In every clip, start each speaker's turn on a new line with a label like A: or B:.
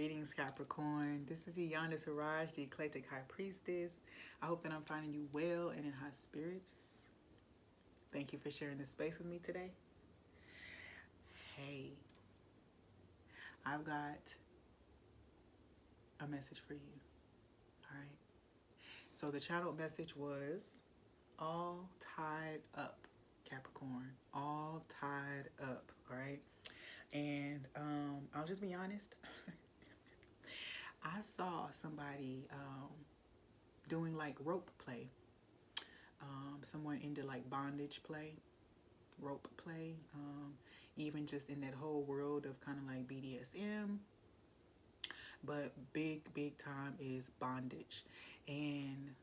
A: Greetings, Capricorn. This is IyandaSiraj, the Eclectic High Priestess. I hope that I'm finding you well and in high spirits. Thank you for sharing this space with me today. Hey, I've got a message for you. All right. So the channeled message was all tied up, Capricorn. All tied up. All right. And I'll just be honest. I saw somebody doing like rope play. Someone into like bondage play, rope play, even just in that whole world of kind of like BDSM. But big time is bondage. And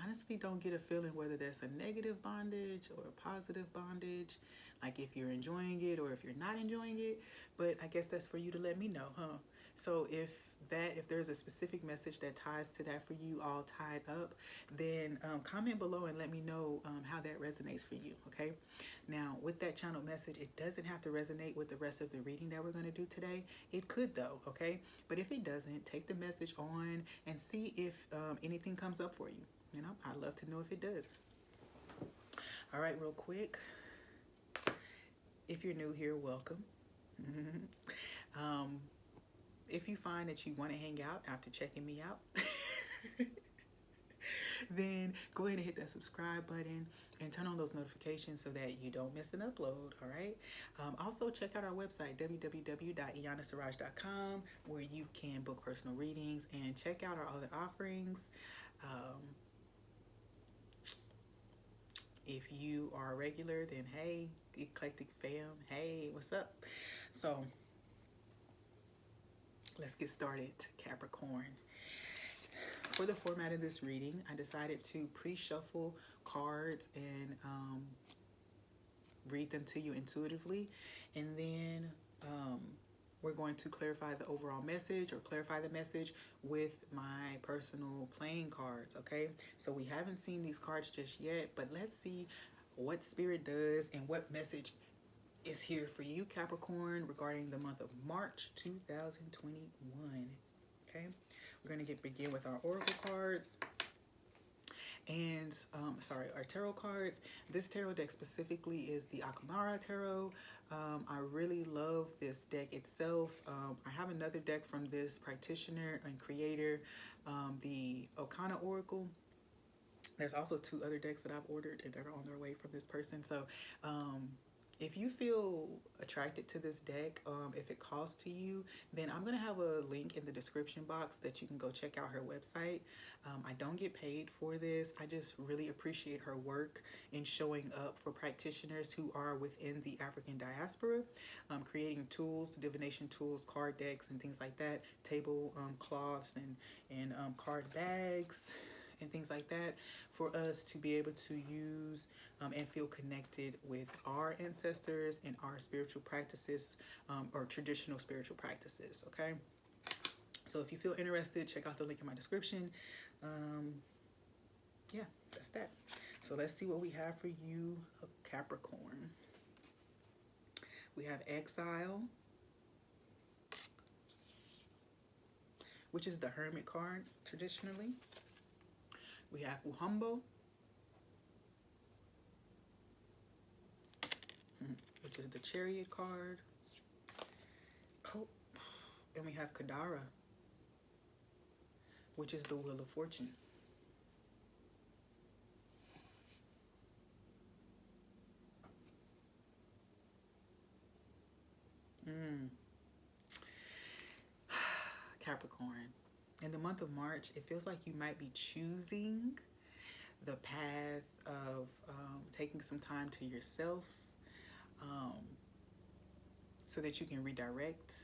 A: honestly don't get a feeling whether that's a negative bondage or a positive bondage, like if you're enjoying it or if you're not enjoying it. But I guess that's for you to let me know, huh? So if there's a specific message that ties to that for you, all tied up, then comment below and let me know how that resonates for you. Okay, now with that channel message, it doesn't have to resonate with the rest of the reading that we're going to do today. It could though. Okay, but if it doesn't, take the message on and see if anything comes up for you. You know, I'd love to know if it does. All right, real quick. If you're new here, welcome. If you find that you want to hang out after checking me out, then go ahead and hit that subscribe button and turn on those notifications so that you don't miss an upload. All right. Also, check out our website, www.IyandaSiraj.com, where you can book personal readings and check out our other offerings. If you are a regular, then hey, Eclectic fam, hey, what's up? So let's get started, Capricorn. For the format of this reading, I decided to pre-shuffle cards and read them to you intuitively, and then we're going to clarify the overall message or clarify the message with my personal playing cards. Okay, so we haven't seen these cards just yet, but let's see what Spirit does and what message is here for you, Capricorn, regarding the month of March 2021. Okay, we're going to begin with our oracle cards and our tarot cards. This tarot deck specifically is the AKMARA Tarot. I really love this deck itself. I have another deck from this practitioner and creator, the Okana Oracle. There's also 2 other decks that I've ordered and they're on their way from this person. So if you feel attracted to this deck, if it calls to you, then I'm going to have a link in the description box that you can go check out her website. I don't get paid for this. I just really appreciate her work in showing up for practitioners who are within the African diaspora, creating tools, divination tools, card decks, and things like that, table cloths and card bags and things like that for us to be able to use and feel connected with our ancestors and our spiritual practices or traditional spiritual practices. Okay, so if you feel interested, check out the link in my description. Yeah, that's that. So let's see what we have for you, Capricorn. We have Exile, which is the Hermit card traditionally. We have Uhumbo, which is the Chariot card. Oh, and we have Kadara, which is the Wheel of Fortune. Capricorn. In the month of March, it feels like you might be choosing the path of taking some time to yourself so that you can redirect,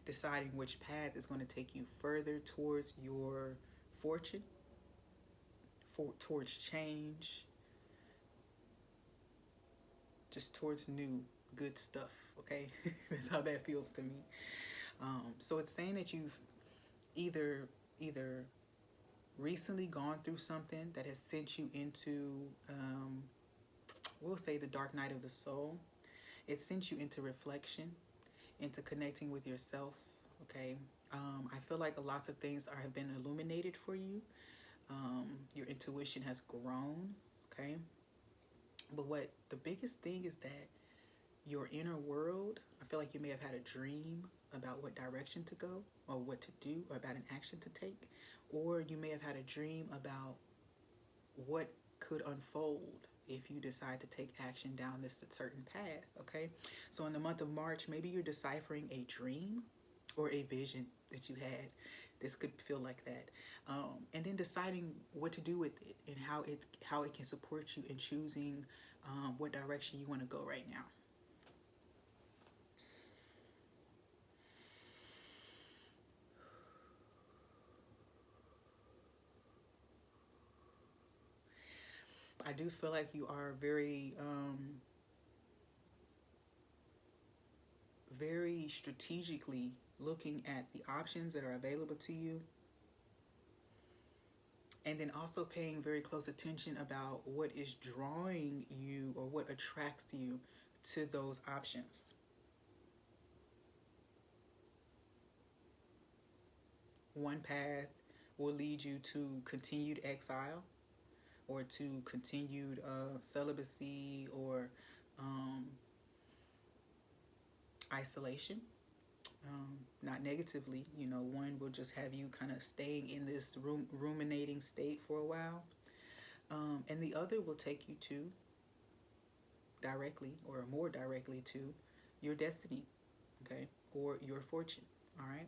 A: deciding which path is going to take you further towards your fortune, towards change, just towards new good stuff. Okay, that's how that feels to me. So it's saying that you've either recently gone through something that has sent you into we'll say the dark night of the soul. It sent you into reflection. into connecting with yourself, okay? I feel like a lot of things have been illuminated for you. Your intuition has grown, okay? But what the biggest thing is that your inner world, I feel like you may have had a dream about what direction to go or what to do or about an action to take, or you may have had a dream about what could unfold if you decide to take action down this certain path, okay? So in the month of March, maybe you're deciphering a dream or a vision that you had. This could feel like that. And then deciding what to do with it and how it can support you in choosing what direction you want to go right now. I do feel like you are very strategically looking at the options that are available to you, and then also paying very close attention about what is drawing you or what attracts you to those options. One path will lead you to continued exile or to continued celibacy or isolation. Not negatively, one will just have you kind of staying in this ruminating state for a while. And the other will take you to directly or more directly to your destiny, okay, or your fortune, all right?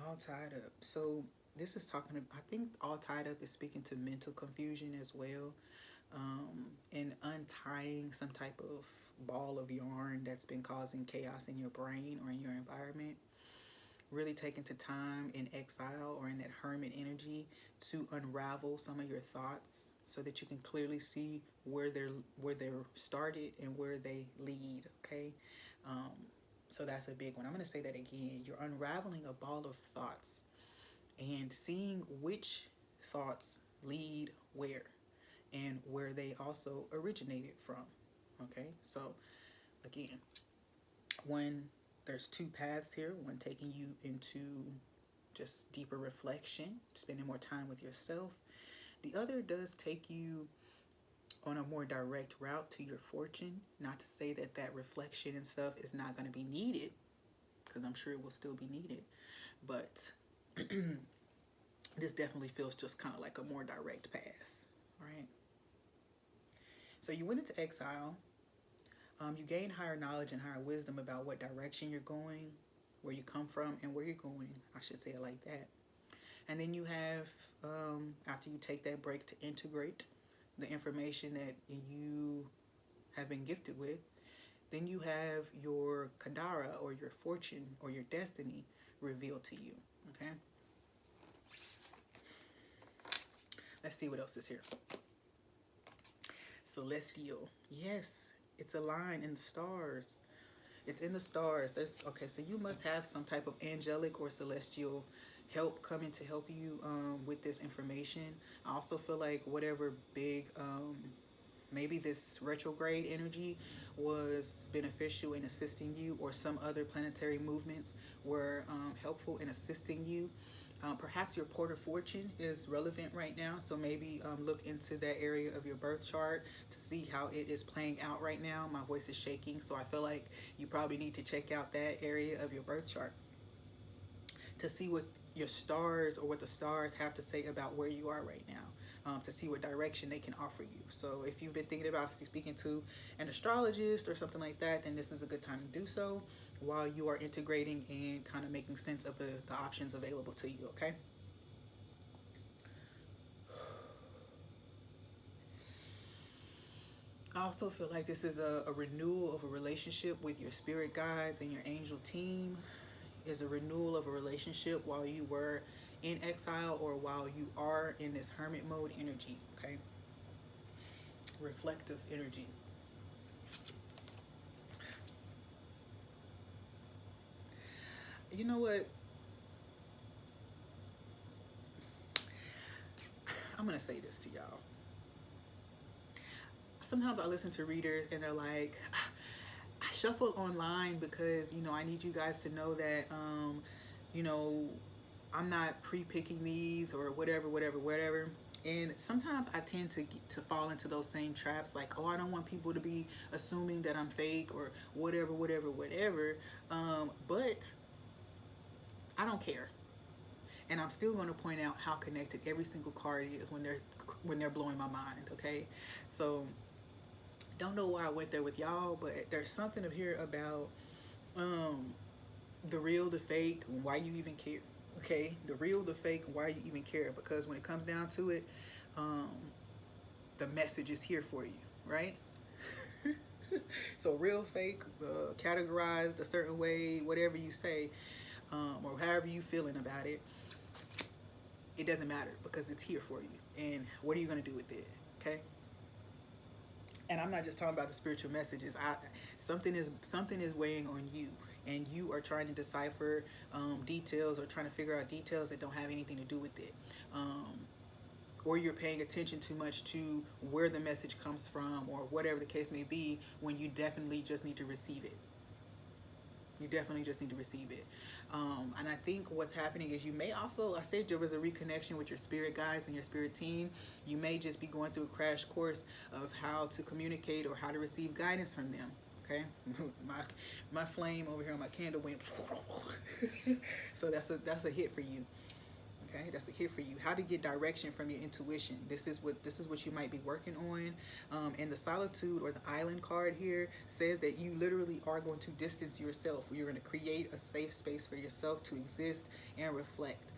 A: All tied up. So this is talking about, I think all tied up is speaking to mental confusion as well, and untying some type of ball of yarn that's been causing chaos in your brain or in your environment. Really taking to time in exile or in that hermit energy to unravel some of your thoughts so that you can clearly see where they're started and where they lead, okay? So that's a big one. I'm going to say that again. You're unraveling a ball of thoughts and seeing which thoughts lead where and where they also originated from. Okay, so again, there's two paths here, one taking you into just deeper reflection, spending more time with yourself. The other does take you on a more direct route to your fortune. Not to say that that reflection and stuff is not going to be needed, because I'm sure it will still be needed. But this definitely feels just kind of like a more direct path, right? So you went into exile. You gain higher knowledge and higher wisdom about what direction you're going, where you come from, and where you're going. I should say it like that. And then you have, after you take that break to integrate the information that you have been gifted with, then you have your Kadara or your fortune or your destiny revealed to you, okay? Let's see what else is here. Celestial. Yes, it's a line in the stars. It's in the stars. Okay, so you must have some type of angelic or celestial help coming to help you with this information. I also feel like whatever big, maybe this retrograde energy was beneficial in assisting you, or some other planetary movements were helpful in assisting you. Perhaps your port of fortune is relevant right now, so maybe look into that area of your birth chart to see how it is playing out right now. My voice is shaking, so I feel like you probably need to check out that area of your birth chart to see what your stars or what the stars have to say about where you are right now, to see what direction they can offer you. So if you've been thinking about speaking to an astrologist or something like that, then this is a good time to do so while you are integrating and kind of making sense of the options available to you, okay? I also feel like this is a renewal of a relationship with your spirit guides and your angel team. Is a renewal of a relationship while you were in exile or while you are in this hermit mode energy, okay? Reflective energy. You know what? I'm going to say this to y'all. Sometimes I listen to readers and they're like, I shuffle online because, you know, I need you guys to know that, you know, I'm not pre-picking these or whatever. And sometimes I tend to fall into those same traps, like, oh, I don't want people to be assuming that I'm fake or whatever. But I don't care. And I'm still going to point out how connected every single card is when they're blowing my mind, okay? So don't know why I went there with y'all, but there's something up here about the real, the fake, and why you even care. Okay, the real, the fake, and why you even care. Because when it comes down to it, the message is here for you, right? So real, fake, categorized a certain way, whatever you say, or however you feeling about it, it doesn't matter because it's here for you. And what are you going to do with it? Okay. And I'm not just talking about the spiritual messages. Something is weighing on you, and you are trying to decipher details or trying to figure out details that don't have anything to do with it, or you're paying attention too much to where the message comes from, or whatever the case may be, when you definitely just need to receive it. You definitely just need to receive it. And I think what's happening is you may also, I said there was a reconnection with your spirit guides and your spirit team. You may just be going through a crash course of how to communicate or how to receive guidance from them. Okay, my flame over here on my candle went. So that's a hit for you. Okay, that's a hit for you. How to get direction from your intuition. This is what you might be working on. And the solitude or the island card here says that you literally are going to distance yourself. You're going to create a safe space for yourself to exist and reflect,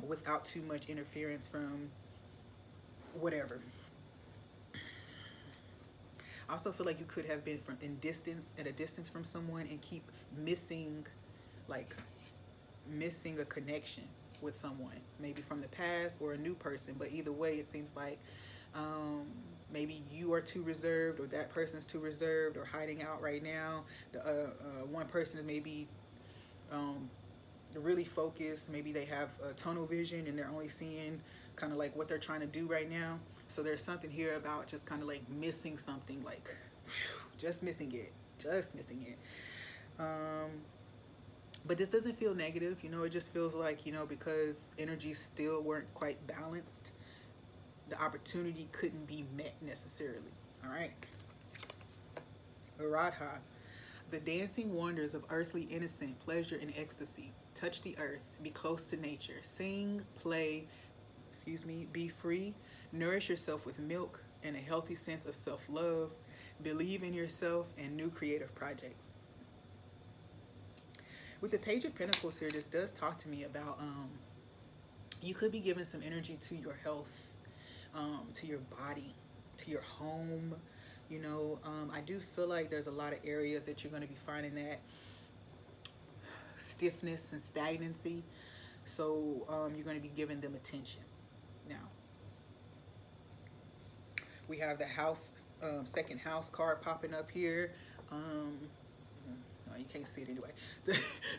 A: without too much interference from whatever. I also feel like you could have been at a distance from someone, and keep missing a connection with someone, maybe from the past or a new person. But either way, it seems like maybe you are too reserved, or that person's too reserved or hiding out right now. One person is maybe really focused. Maybe they have a tunnel vision and they're only seeing kind of like what they're trying to do right now. So there's something here about just kind of like missing something, like just missing it. But this doesn't feel negative, you know, it just feels like, you know, because energies still weren't quite balanced, the opportunity couldn't be met necessarily. All right. Radha, the dancing wonders of earthly innocence, pleasure, and ecstasy. Touch the earth, be close to nature, sing, play, be free, nourish yourself with milk and a healthy sense of self-love, believe in yourself, and new creative projects. With the Page of Pentacles here, this does talk to me about you could be giving some energy to your health, to your body, to your home. You know, I do feel like there's a lot of areas that you're going to be finding that stiffness and stagnancy. So you're going to be giving them attention. Now, we have the house, second house card popping up here. You can't see it anyway.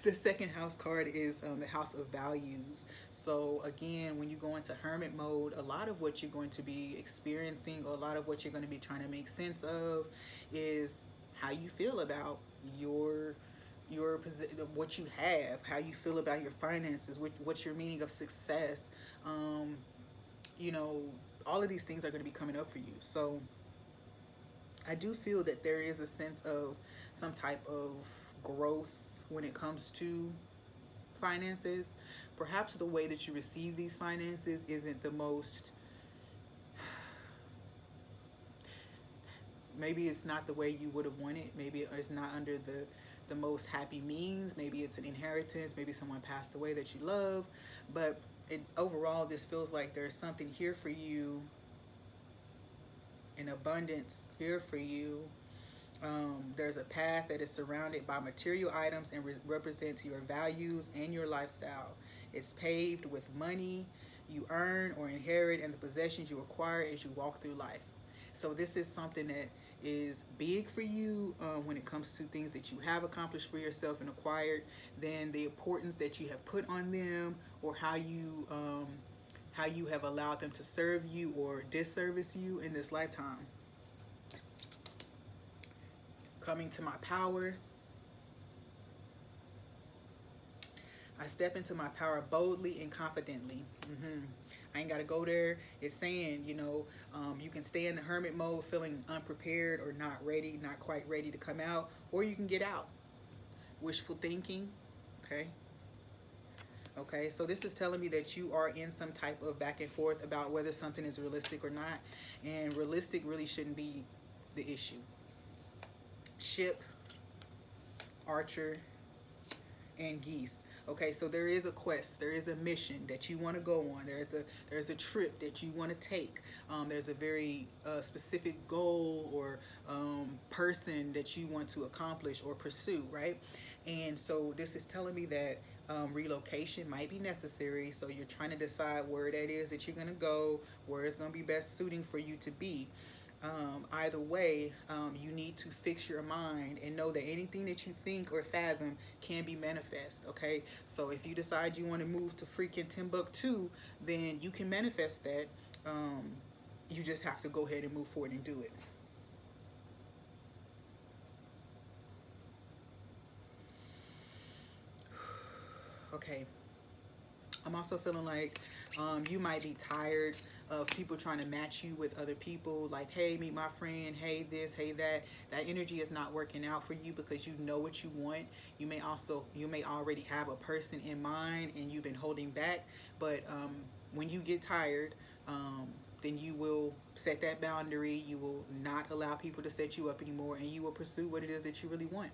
A: The second house card is the house of values. So again, when you go into hermit mode, a lot of what you're going to be experiencing, or a lot of what you're going to be trying to make sense of, is how you feel about your what you have, how you feel about your finances, what's your meaning of success. You know, all of these things are going to be coming up for you. So I do feel that there is a sense of some type of growth when it comes to finances. Perhaps the way that you receive these finances isn't the most, maybe it's not the way you would have wanted. Maybe it's not under the most happy means. Maybe it's an inheritance. Maybe someone passed away that you love. But overall, this feels like there's something here for you, in abundance here for you. There's a path that is surrounded by material items and represents your values and your lifestyle. It's paved with money you earn or inherit, and the possessions you acquire as you walk through life. So this is something that is big for you when it comes to things that you have accomplished for yourself and acquired, then the importance that you have put on them, or how you how you have allowed them to serve you or disservice you in this lifetime. Coming to my power. I step into my power boldly and confidently. I ain't got to go there. It's saying, you know, you can stay in the hermit mode feeling unprepared or not ready, not quite ready to come out, or you can get out. Wishful thinking, okay? Okay, so this is telling me that you are in some type of back and forth about whether something is realistic or not. And realistic really shouldn't be the issue. Ship, archer, and geese. Okay, so there is a quest, there is a mission that you want to go on, there's a trip that you want to take, there's a very specific goal or person that you want to accomplish or pursue, right? And so this is telling me that relocation might be necessary. So you're trying to decide where that is that you're going to go, where it's going to be best suiting for you to be. Either way, you need to fix your mind and know that anything that you think or fathom can be manifest, okay? So if you decide you want to move to freaking Timbuktu, then you can manifest that. You just have to go ahead and move forward and do it. Okay. I'm also feeling like you might be tired of people trying to match you with other people, like, hey, meet my friend, hey this, hey that. That energy is not working out for you because you know what you want. You may already have a person in mind and you've been holding back, but when you get tired, then you will set that boundary. You will not allow people to set you up anymore, and you will pursue what it is that you really want.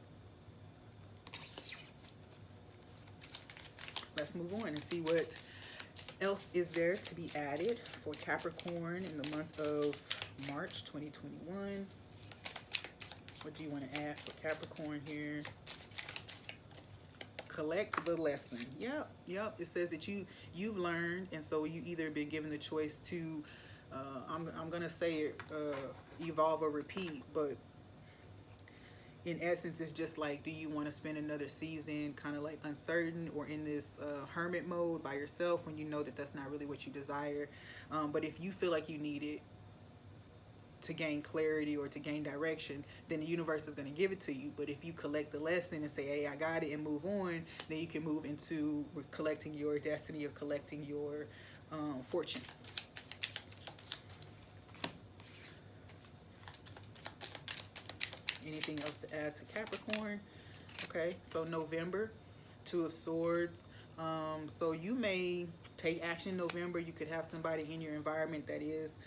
A: Let's move on and see what else is there to be added for Capricorn in the month of March 2021. What do you want to add for Capricorn here? Collect the lesson. Yep. It says that you've learned, and so you either been given the choice to I'm gonna say it, evolve or repeat, but in essence, it's just like, do you want to spend another season kind of like uncertain or in this hermit mode by yourself when you know that that's not really what you desire? But if you feel like you need it to gain clarity or to gain direction, then the universe is going to give it to you. But if you collect the lesson and say, hey, I got it, and move on, then you can move into collecting your destiny or collecting your fortune. Anything else to add to Capricorn? Okay, so November, Two of Swords. So you may take action in November. You could have somebody in your environment that is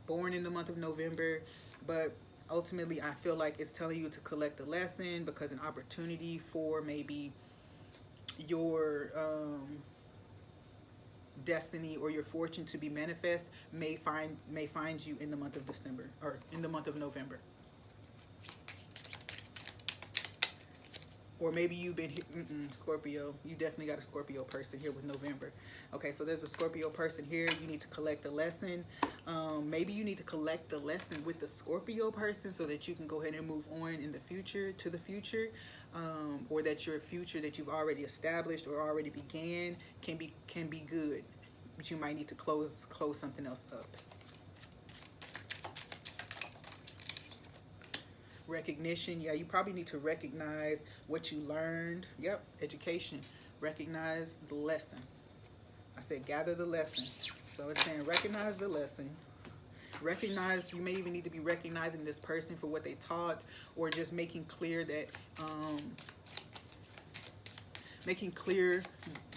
A: born in the month of November, but ultimately I feel like it's telling you to collect the lesson, because an opportunity for maybe your destiny or your fortune to be manifest may find you in the month of December or in the month of November. Or maybe you've been Scorpio. You definitely got a Scorpio person here with November. Okay, so there's a Scorpio person here. You need to collect the lesson. Maybe you need to collect the lesson with the Scorpio person so that you can go ahead and move on in the future, to the future, or that your future that you've already established or already began can be good, but you might need to close something else up. Recognition. Yeah, you probably need to recognize what you learned. Yep, education. Recognize the lesson. I said gather the lesson. So it's saying recognize the lesson. Recognize, you may even need to be recognizing this person for what they taught, or just making clear that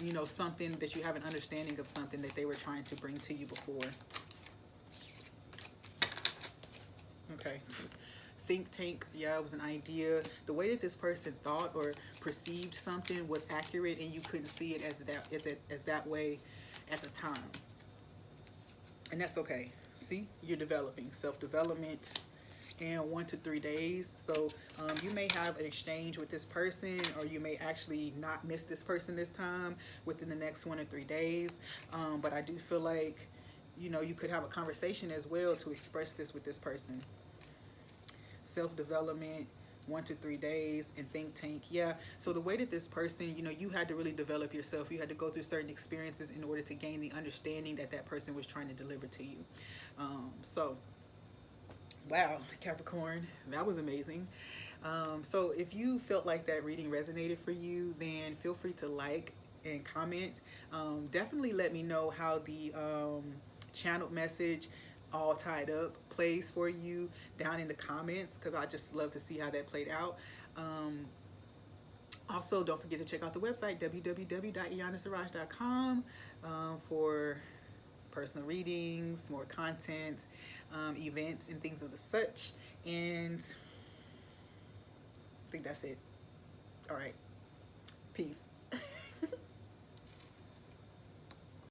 A: you know, something that you have an understanding of something that they were trying to bring to you before. Okay. Think tank. Yeah, it was an idea. The way that this person thought or perceived something was accurate, and you couldn't see it as that way at the time. And that's okay. See, you're developing. Self-development. And 1 to 3 days. So you may have an exchange with this person, or you may actually not miss this person this time within the next 1 or 3 days. But I do feel like, you know, you could have a conversation as well to express this with this person. Self-development, 1 to 3 days in think tank. Yeah, so the way that this person, you know, you had to really develop yourself. You had to go through certain experiences in order to gain the understanding that that person was trying to deliver to you. So wow, Capricorn, that was amazing. So if you felt like that reading resonated for you, then feel free to like and comment. Definitely let me know how the channeled message all tied up plays for you down in the comments, because I just love to see how that played out. Also, don't forget to check out the website, www.IyandaSiraj.com, for personal readings, more content, events, and things of the such. And I think that's it. All right. Peace.